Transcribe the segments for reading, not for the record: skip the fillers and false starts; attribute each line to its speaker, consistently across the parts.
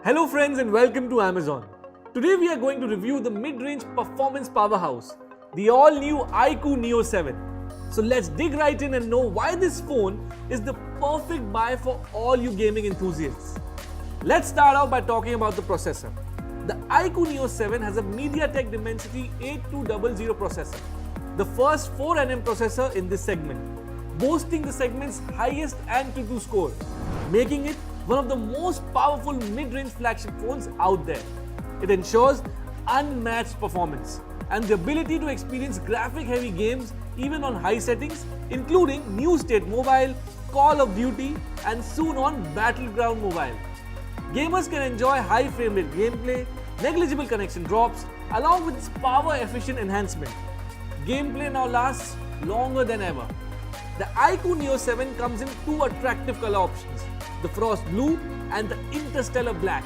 Speaker 1: Hello friends and welcome to Amazon. Today we are going to review the mid-range performance powerhouse, the all-new iQOO Neo 7. So let's dig right in and know why this phone is the perfect buy for all you gaming enthusiasts. Let's start out by talking about the processor. The iQOO Neo 7 has a MediaTek Dimensity 8200 processor, the first 4nm processor in this segment, boasting the segment's highest ANTUTU score, making it one of the most powerful mid-range flagship phones out there. It ensures unmatched performance and the ability to experience graphic-heavy games even on high settings, including New State Mobile, Call of Duty, and soon on Battleground Mobile. Gamers can enjoy high frame rate gameplay, negligible connection drops, along with its power-efficient enhancement. Gameplay now lasts longer than ever. The iQOO Neo 7 comes in two attractive color options, the Frost Blue and the Interstellar Black.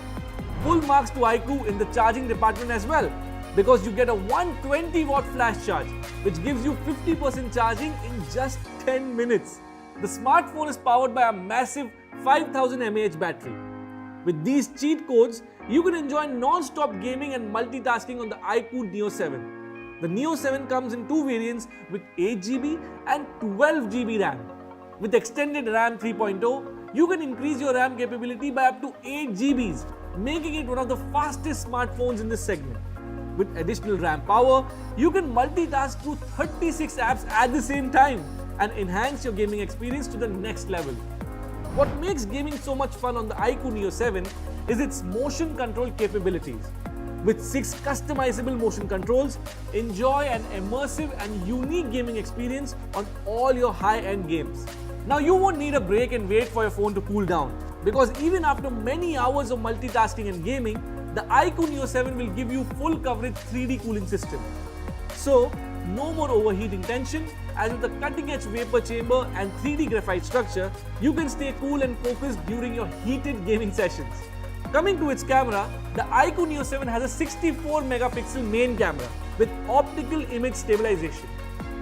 Speaker 1: Full marks to iQOO in the charging department as well, because you get a 120 watt flash charge, which gives you 50% charging in just 10 minutes. The smartphone is powered by a massive 5000 mAh battery. With these cheat codes, you can enjoy non-stop gaming and multitasking on the iQOO Neo 7. The Neo 7 comes in two variants with 8GB and 12GB RAM. With extended RAM 3.0, you can increase your RAM capability by up to 8GBs, making it one of the fastest smartphones in this segment. With additional RAM power, you can multitask through 36 apps at the same time and enhance your gaming experience to the next level. What makes gaming so much fun on the iQOO Neo 7 is its motion control capabilities. With 6 customizable motion controls, enjoy an immersive and unique gaming experience on all your high-end games. Now you won't need a break and wait for your phone to cool down, because even after many hours of multitasking and gaming, the iQOO Neo 7 will give you full coverage 3D cooling system. So, no more overheating tension, as with the cutting-edge vapor chamber and 3D graphite structure, you can stay cool and focused during your heated gaming sessions. Coming to its camera, the iQOO Neo 7 has a 64 megapixel main camera with optical image stabilization.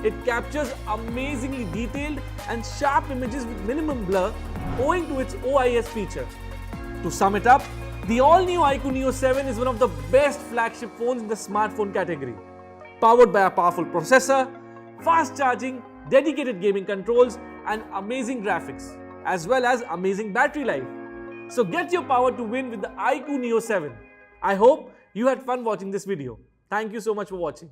Speaker 1: It captures amazingly detailed and sharp images with minimum blur owing to its OIS feature. To sum it up, the all-new iQOO Neo 7 is one of the best flagship phones in the smartphone category. Powered by a powerful processor, fast charging, dedicated gaming controls, and amazing graphics, as well as amazing battery life. So get your power to win with the iQOO Neo 7. I hope you had fun watching this video. Thank you so much for watching.